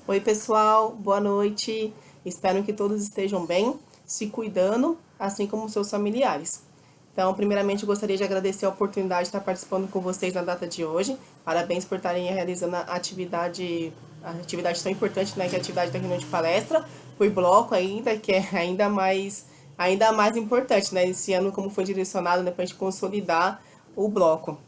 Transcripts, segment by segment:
Oi, pessoal, boa noite. Espero que todos estejam bem, se cuidando, assim como seus familiares. Então, primeiramente, eu gostaria de agradecer a oportunidade de estar participando com vocês na data de hoje. Parabéns por estarem realizando a atividade tão importante, né, que é a atividade da reunião de palestra, por bloco ainda, que é ainda mais importante, né, esse ano como foi direcionado, né, para a gente consolidar o bloco.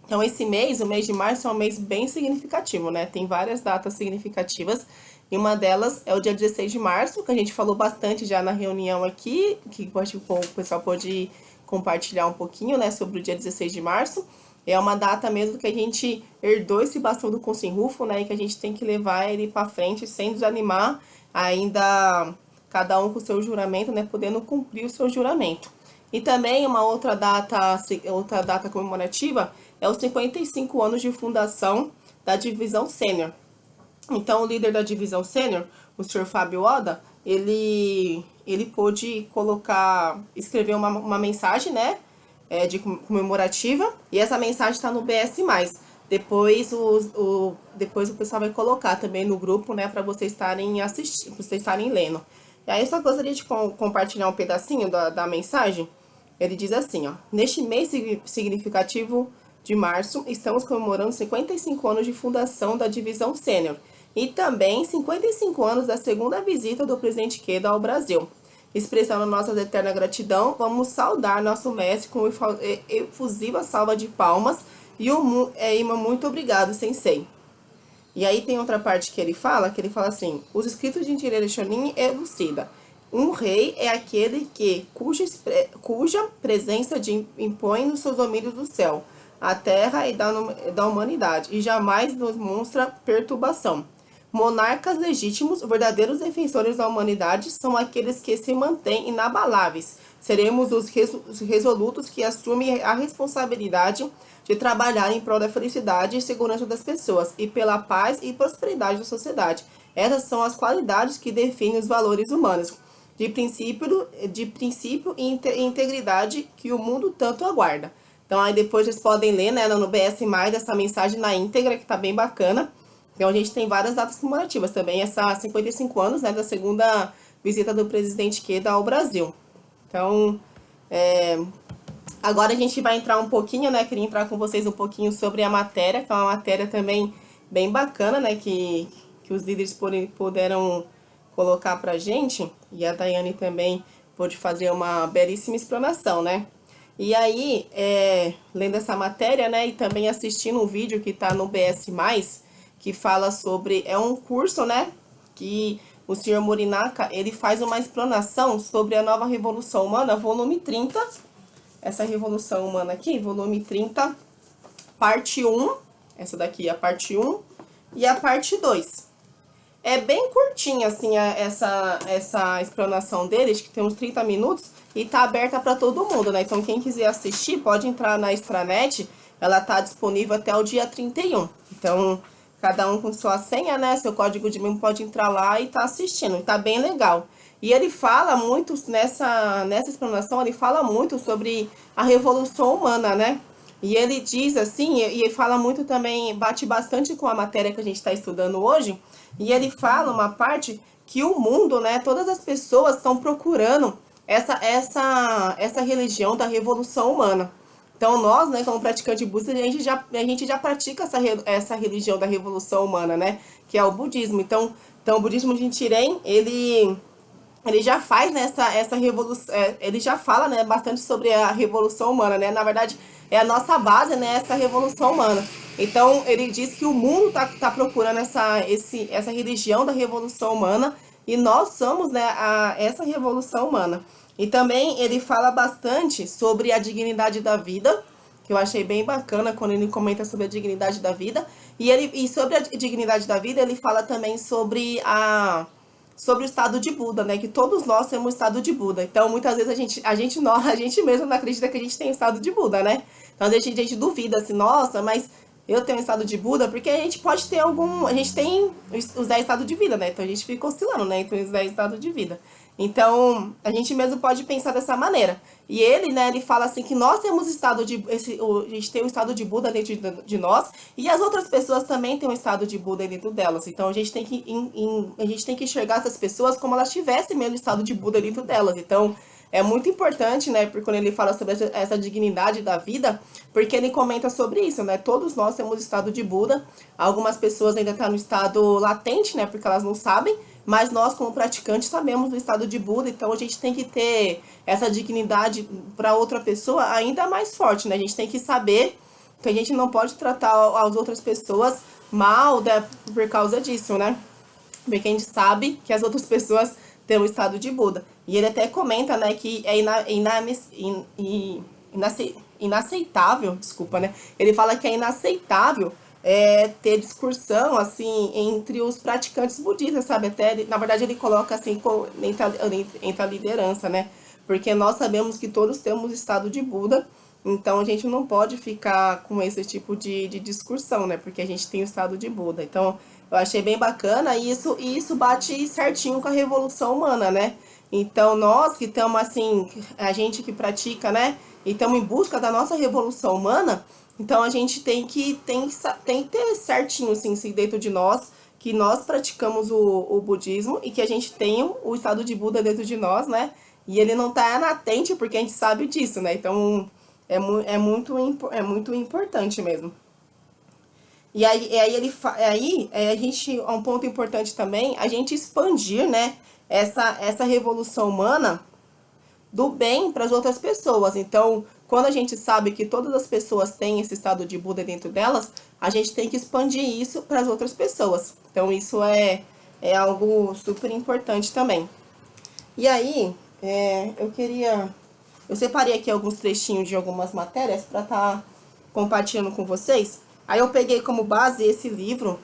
Então, esse mês, o mês de março, é um mês bem significativo, né? Tem várias datas significativas. E uma delas é o dia 16 de março, que a gente falou bastante já na reunião aqui, que o pessoal pode compartilhar um pouquinho, né, sobre o dia 16 de março. É uma data mesmo que a gente herdou esse bastão do Rufo, né, e que a gente tem que levar ele para frente sem desanimar, ainda cada um com o seu juramento, né, podendo cumprir o seu juramento. E também uma outra data comemorativa é os 55 anos de fundação da divisão sênior. Então, o líder da divisão sênior, o senhor Fábio Oda, ele pôde escrever uma mensagem, né, de comemorativa, e essa mensagem está no BS+. Depois o pessoal vai colocar também no grupo, né, para vocês estarem assistindo, para vocês estarem lendo. E aí eu só gostaria de compartilhar um pedacinho da mensagem. Ele diz assim, ó: neste mês significativo de março, estamos comemorando 55 anos de fundação da divisão sênior e também 55 anos da segunda visita do presidente Queda ao Brasil. Expressando nossa eterna gratidão, vamos saudar nosso mestre com efusiva salva de palmas e uma muito obrigado, sensei. E aí tem outra parte que ele fala assim: os escritos de Nichiren Shonin elucida. Um rei é aquele cuja presença impõe nos seus domínios do céu, a terra e da humanidade, e jamais demonstra perturbação. Monarcas legítimos, verdadeiros defensores da humanidade, são aqueles que se mantêm inabaláveis. Seremos os resolutos que assumem a responsabilidade de trabalhar em prol da felicidade e segurança das pessoas e pela paz e prosperidade da sociedade. Essas são as qualidades que definem os valores humanos, de princípio e integridade que o mundo tanto aguarda. Então, aí depois vocês podem ler, né, no BS+, essa mensagem na íntegra, que tá bem bacana. Então, a gente tem várias datas comemorativas também, essa 55 anos, né, da segunda visita do presidente Queda ao Brasil. Então, agora a gente vai entrar um pouquinho, né, queria entrar com vocês um pouquinho sobre a matéria, que é uma matéria também bem bacana, né, que os líderes puderam colocar pra gente, e a Daiane também pôde fazer uma belíssima explanação, né. E aí, lendo essa matéria, né, e também assistindo um vídeo que tá no BS+, que fala sobre, é um curso, né, que o senhor Morinaka, ele faz uma explanação sobre a nova Revolução Humana, volume 30, essa Revolução Humana aqui, volume 30, parte 1, essa daqui é a parte 1, e a parte 2. É bem curtinha, assim, essa explanação deles, que tem uns 30 minutos, e tá aberta para todo mundo, né? Então, quem quiser assistir, pode entrar na extranet, ela tá disponível até o dia 31. Então, cada um com sua senha, né? Seu código de membro pode entrar lá e tá assistindo, e tá bem legal. E ele fala muito, nessa explanação, ele fala muito sobre a Revolução Humana, né? E ele diz assim, e ele fala muito também, bate bastante com a matéria que a gente está estudando hoje, e ele fala uma parte que o mundo, né, todas as pessoas estão procurando essa religião da revolução humana. Então nós, né, como praticantes budistas, a gente já pratica essa religião da revolução humana, né, que é o budismo. Então o budismo de Nichiren, ele já faz, né, essa revolução, ele já fala, né, bastante sobre a revolução humana, né, na verdade é a nossa base, né, essa revolução humana. Então ele diz que o mundo tá procurando essa religião da revolução humana, e nós somos, né, essa revolução humana. E também ele fala bastante sobre a dignidade da vida, que eu achei bem bacana quando ele comenta sobre a dignidade da vida, e sobre a dignidade da vida ele fala também sobre o estado de Buda, né? Que todos nós temos o estado de Buda. Então, muitas vezes a gente mesmo não acredita que a gente tem o estado de Buda, né? Então, a gente duvida assim, nossa, mas eu tenho um estado de Buda, porque a gente pode ter a gente tem os 10 estados de vida, né? Então, a gente fica oscilando, né? Entre os 10 estados de vida. Então, a gente mesmo pode pensar dessa maneira. E ele, né, ele fala assim que nós temos estado de a gente tem o estado de Buda dentro de nós e as outras pessoas também têm um estado de Buda dentro delas. Então, a gente tem que a gente tem que enxergar essas pessoas como elas tivessem mesmo estado de Buda dentro delas. Então, é muito importante, né, porque quando ele fala sobre essa dignidade da vida, porque ele comenta sobre isso, né? Todos nós temos estado de Buda. Algumas pessoas ainda estão no estado latente, né, porque elas não sabem, mas nós, como praticantes, sabemos do estado de Buda, então a gente tem que ter essa dignidade para outra pessoa ainda mais forte, né? A gente tem que saber que a gente não pode tratar as outras pessoas mal, né, por causa disso, né? Porque a gente sabe que as outras pessoas têm o estado de Buda. E ele até comenta, né, que é inaceitável, desculpa, né? Ele fala que é inaceitável ter discussão, assim, entre os praticantes budistas, sabe? Até, na verdade, ele coloca, assim, entre a liderança, né? Porque nós sabemos que todos temos estado de Buda, então a gente não pode ficar com esse tipo de discussão, né? Porque a gente tem o estado de Buda. Então, eu achei bem bacana e isso bate certinho com a revolução humana, né? Então, nós que estamos, assim, a gente que pratica, né? E estamos em busca da nossa revolução humana, então a gente tem que ter certinho, assim, dentro de nós, que nós praticamos o budismo e que a gente tem o estado de Buda dentro de nós, né? E ele não tá latente porque a gente sabe disso, né? Então, é muito importante mesmo. A gente, um ponto importante também, a gente expandir, né, essa revolução humana do bem para as outras pessoas. Então, quando a gente sabe que todas as pessoas têm esse estado de Buda dentro delas, a gente tem que expandir isso para as outras pessoas. Então, isso é algo super importante também. E aí, eu separei aqui alguns trechinhos de algumas matérias para estar compartilhando com vocês. Aí eu peguei como base esse livro,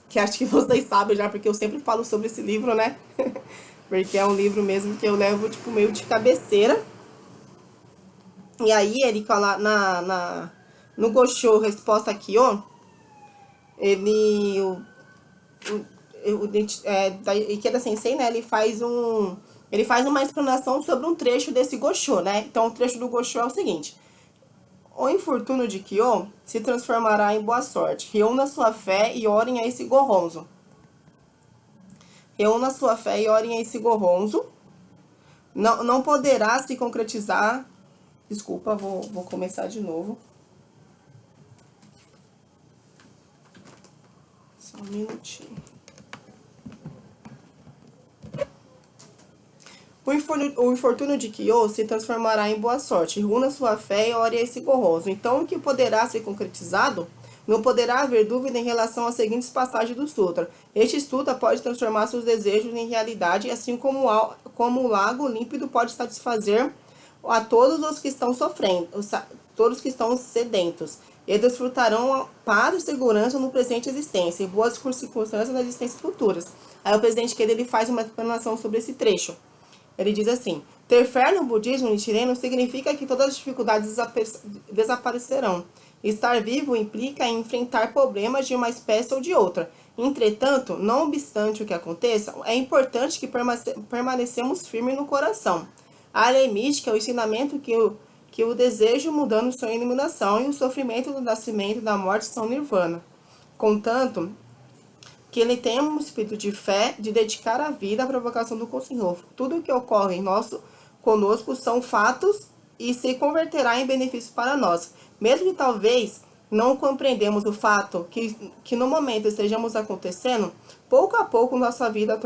que acho que vocês sabem já, porque eu sempre falo sobre esse livro, né? Porque é um livro mesmo que eu levo, tipo, meio de cabeceira. E aí ele fala no Gosho Resposta Kyo, ele, da Ikeda Sensei, né, ele faz uma explanação sobre um trecho desse Gosho, né? Então o trecho do Gosho é o seguinte: o infortúnio de Kyo se transformará em boa sorte. Reúna sua fé e orem a esse Gohonzo. Reúna sua fé e orem a esse Gohonzo. Não poderá se concretizar. Desculpa, vou começar de novo. Só um minutinho. O infortúnio de Kyo se transformará em boa sorte. Reúna sua fé e ore a esse Gohonzo. Então, o que poderá ser concretizado? Não poderá haver dúvida em relação às seguintes passagens do Sutra. Este Sutra pode transformar seus desejos em realidade, assim como o lago límpido pode satisfazer a todos os que estão sofrendo, todos que estão sedentos. E desfrutarão paz e segurança no presente existência e boas circunstâncias nas existências futuras. Aí o presidente Queda ele faz uma explanação sobre esse trecho. Ele diz assim: ter fé no budismo nichireno significa que todas as dificuldades desaparecerão. Estar vivo implica em enfrentar problemas de uma espécie ou de outra. Entretanto, não obstante o que aconteça, é importante que permanecemos firmes no coração. A lei mística é o ensinamento que o desejo mudando sua eliminação e o sofrimento do nascimento e da morte são nirvana. Contanto, que ele tenha um espírito de fé, de dedicar a vida à provocação do Senhor. Tudo o que ocorre conosco são fatos e se converterá em benefício para nós. Mesmo que talvez não compreendemos o fato que no momento estejamos acontecendo, pouco a pouco nossa vida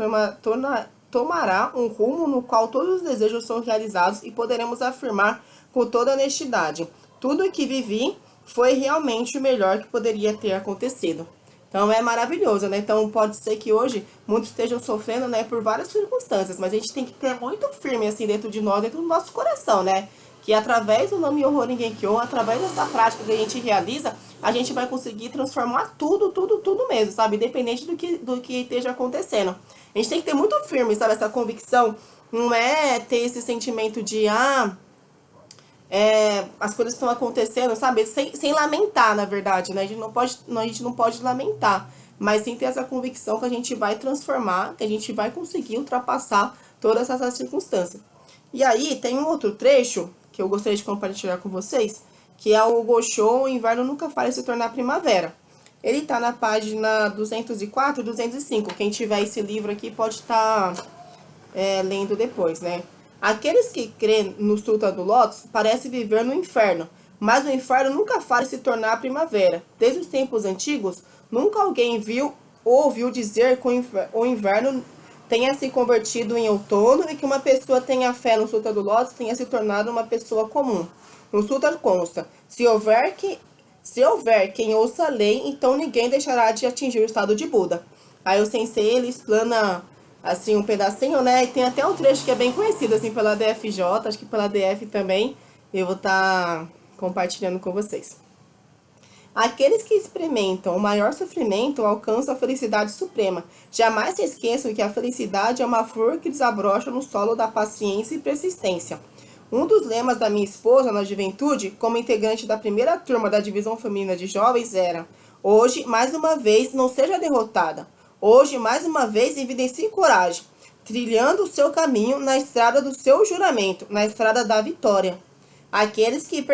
tomará um rumo no qual todos os desejos são realizados e poderemos afirmar com toda honestidade: tudo o que vivi foi realmente o melhor que poderia ter acontecido. Então é maravilhoso, né? Então pode ser que hoje muitos estejam sofrendo, né, por várias circunstâncias, mas a gente tem que ter muito firme assim dentro de nós, dentro do nosso coração, né? Que através do Nam-myoho Renge Kyo, através dessa prática que a gente realiza, a gente vai conseguir transformar tudo mesmo, sabe? Independente do que esteja acontecendo. A gente tem que ter muito firme, sabe? Essa convicção. Não é ter esse sentimento de, as coisas estão acontecendo, sabe? Sem lamentar, na verdade, né? A gente não pode lamentar, mas sim ter essa convicção que a gente vai transformar, que a gente vai conseguir ultrapassar todas essas circunstâncias. E aí tem um outro trecho que eu gostaria de compartilhar com vocês, que é o Gosho, o inverno nunca faz se tornar primavera. Ele tá na página 204 e 205. Quem tiver esse livro aqui pode estar lendo depois, né? Aqueles que creem no Sutra do Lótus parecem viver no inferno, mas o inferno nunca faz se tornar primavera. Desde os tempos antigos, nunca alguém viu ou ouviu dizer que o inverno tenha se convertido em outono e que uma pessoa tenha fé no Sutra do Lótus tenha se tornado uma pessoa comum. No Sutra consta, se houver quem ouça a lei, então ninguém deixará de atingir o estado de Buda. Aí o sensei, ele explana assim um pedacinho, né? E tem até um trecho que é bem conhecido assim pela DFJ, acho que pela DF também. Eu vou estar compartilhando com vocês. Aqueles que experimentam o maior sofrimento alcançam a felicidade suprema. Jamais se esqueçam que a felicidade é uma flor que desabrocha no solo da paciência e persistência. Um dos lemas da minha esposa na juventude, como integrante da primeira turma da divisão feminina de jovens, era: hoje, mais uma vez, não seja derrotada. Hoje, mais uma vez, evidencie coragem, trilhando o seu caminho na estrada do seu juramento, na estrada da vitória. Aqueles que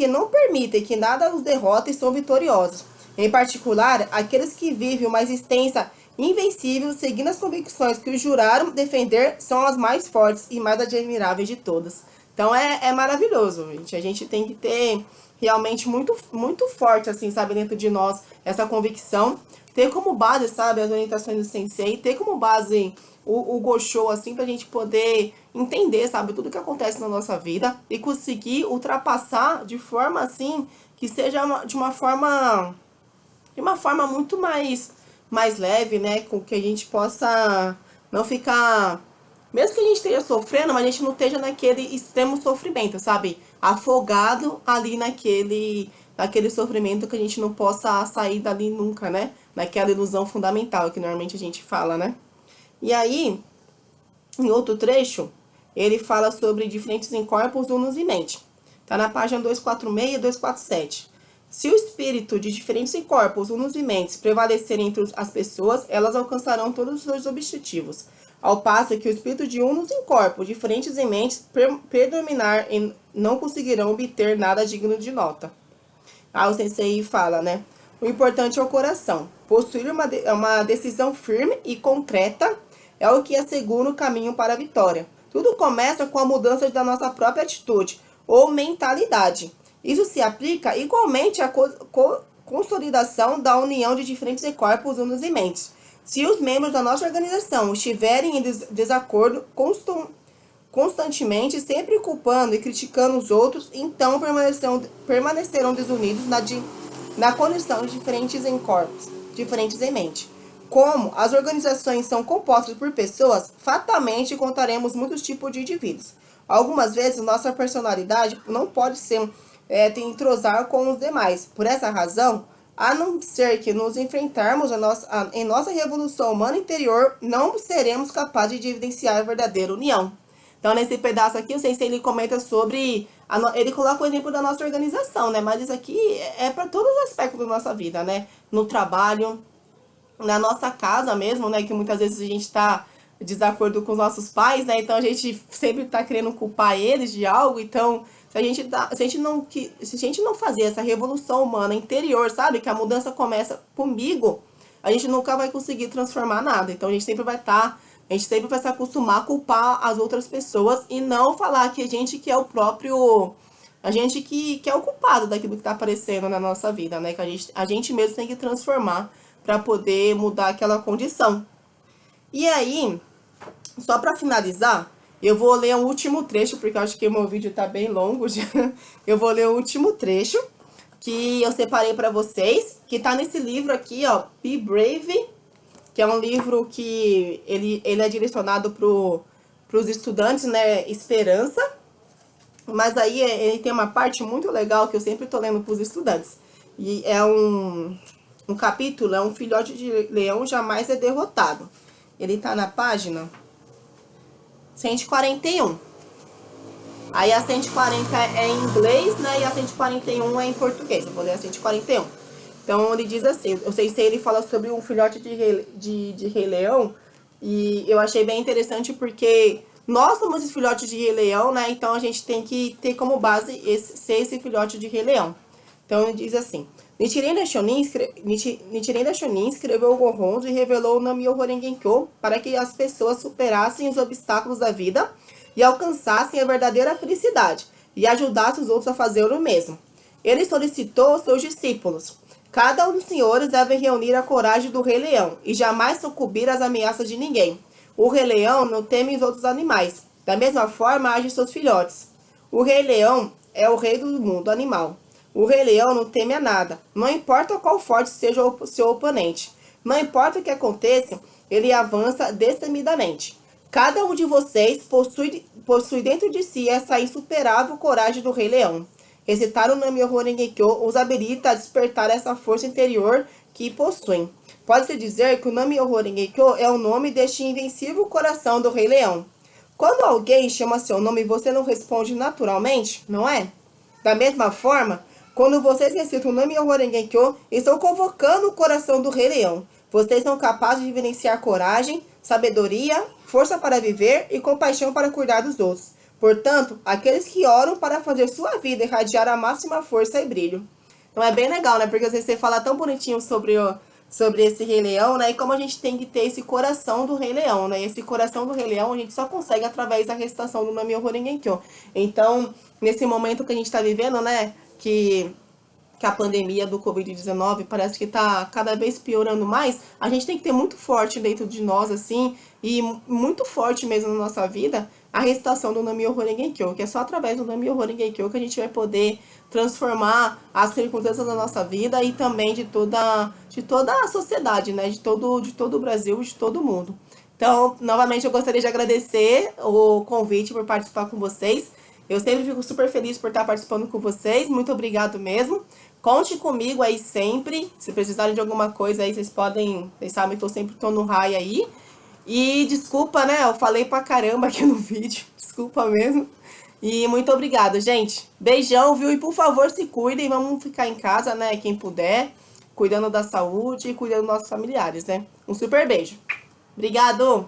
não permitem que nada os derrote são vitoriosos. Em particular, aqueles que vivem uma existência invencível, seguindo as convicções que os juraram defender, são as mais fortes e mais admiráveis de todas. Então é maravilhoso, gente. A gente tem que ter realmente muito, muito forte, assim, sabe, dentro de nós, essa convicção. Ter como base, sabe, as orientações do sensei, ter como base o Gosho, assim, pra gente poder entender, sabe, tudo que acontece na nossa vida e conseguir ultrapassar de forma, assim, que seja de uma forma muito mais leve, né, com que a gente possa não ficar, mesmo que a gente esteja sofrendo, mas a gente não esteja naquele extremo sofrimento, sabe, afogado ali naquele sofrimento, que a gente não possa sair dali nunca, né, naquela ilusão fundamental que normalmente a gente fala, né. E aí, em outro trecho, ele fala sobre diferentes em corpos, unos e mente. Tá na página 246 e 247. Se o espírito de diferentes em corpos, unos e mentes prevalecerem entre as pessoas, elas alcançarão todos os seus objetivos. Ao passo que o espírito de unos em corpos, diferentes em mentes, predominar e não conseguirão obter nada digno de nota. O sensei fala, né? O importante é o coração. Possuir uma decisão firme e concreta é o que assegura o caminho para a vitória. Tudo começa com a mudança da nossa própria atitude ou mentalidade. Isso se aplica igualmente à consolidação da união de diferentes corpos, unos e mentes. Se os membros da nossa organização estiverem em desacordo constantemente, sempre culpando e criticando os outros, então permanecerão desunidos na condição de diferentes em corpos, diferentes em mente. Como as organizações são compostas por pessoas, fatalmente encontraremos muitos tipos de indivíduos. Algumas vezes, nossa personalidade não pode entrosar com os demais. Por essa razão, a não ser que nos enfrentarmos em nossa revolução humana interior, não seremos capazes de evidenciar a verdadeira união. Então, nesse pedaço aqui, o sensei ele comenta sobre... ele coloca o exemplo da nossa organização, né? Mas isso aqui é para todos os aspectos da nossa vida, né? No trabalho, na nossa casa mesmo, né? Que muitas vezes a gente está em desacordo com os nossos pais, né? Então, a gente sempre está querendo culpar eles de algo. Então, se a gente não fazer essa revolução humana interior, sabe? Que a mudança começa comigo, a gente nunca vai conseguir transformar nada. Então, a gente sempre vai se acostumar a culpar as outras pessoas e não falar que a gente que é o próprio... A gente que é o culpado daquilo que está aparecendo na nossa vida, né? Que a gente mesmo tem que transformar para poder mudar aquela condição. E aí, só para finalizar, eu vou ler o último trecho, porque eu acho que o meu vídeo tá bem longo já. Eu vou ler o último trecho que eu separei para vocês, que tá nesse livro aqui, ó, Be Brave, que é um livro que ele é direcionado para os estudantes, né, Esperança. Mas aí ele tem uma parte muito legal que eu sempre tô lendo para os estudantes. E é um capítulo, é um filhote de leão jamais é derrotado. Ele tá na página 141. Aí a 140 é em inglês, né, e a 141 é em português. Eu vou ler a 141. Então, ele diz assim, eu sei se ele fala sobre um filhote de rei leão, E eu achei bem interessante porque nós somos os filhotes de Rei Leão, né? Então a gente tem que ter como base ser esse filhote de Rei Leão. Então ele diz assim: Nichiren Daishonin escreveu o Gohonzou e revelou o Nam-myoho Renge-kyo para que as pessoas superassem os obstáculos da vida e alcançassem a verdadeira felicidade e ajudassem os outros a fazer o mesmo. Ele solicitou aos seus discípulos: cada um dos senhores deve reunir a coragem do Rei Leão e jamais sucumbir às ameaças de ninguém. O Rei Leão não teme os outros animais. Da mesma forma, age seus filhotes. O Rei Leão é o rei do mundo animal. O Rei Leão não teme a nada. Não importa qual forte seja o seu oponente. Não importa o que aconteça, ele avança destemidamente. Cada um de vocês possui dentro de si essa insuperável coragem do Rei Leão. Recitar o Nam-myoho Renge-kyo os habilita a despertar essa força interior que possuem. Pode-se dizer que o Nam-myoho Renge-kyo é o nome deste invencível coração do Rei Leão. Quando alguém chama seu nome, você não responde naturalmente, não é? Da mesma forma, quando vocês recitam o Nam-myoho Renge-kyo, estão convocando o coração do Rei Leão. Vocês são capazes de evidenciar coragem, sabedoria, força para viver e compaixão para cuidar dos outros. Portanto, aqueles que oram para fazer sua vida irradiar a máxima força e brilho. Então é bem legal, né? Porque às vezes você fala tão bonitinho sobre esse Rei Leão, né? E como a gente tem que ter esse coração do Rei Leão, né? E esse coração do Rei Leão a gente só consegue através da recitação do Nam-myoho Renge-kyo. Então, nesse momento que a gente está vivendo, né? Que a pandemia do Covid-19 parece que tá cada vez piorando mais, a gente tem que ter muito forte dentro de nós, assim, e muito forte mesmo na nossa vida, a recitação do Nam-myoho Renge-kyo, que é só através do Nam-myoho Renge-kyo que a gente vai poder transformar as circunstâncias da nossa vida e também de toda a sociedade, né, de todo o Brasil, de todo o mundo. Então, novamente, eu gostaria de agradecer o convite por participar com vocês. Eu sempre fico super feliz por estar participando com vocês. Muito obrigado mesmo. Conte comigo aí sempre. Se precisarem de alguma coisa aí, vocês sabem que eu sempre tô no raio aí. E desculpa, né? Eu falei pra caramba aqui no vídeo. Desculpa mesmo. E muito obrigada, gente. Beijão, viu? E por favor, se cuidem. Vamos ficar em casa, né? Quem puder. Cuidando da saúde e cuidando dos nossos familiares, né? Um super beijo. Obrigado!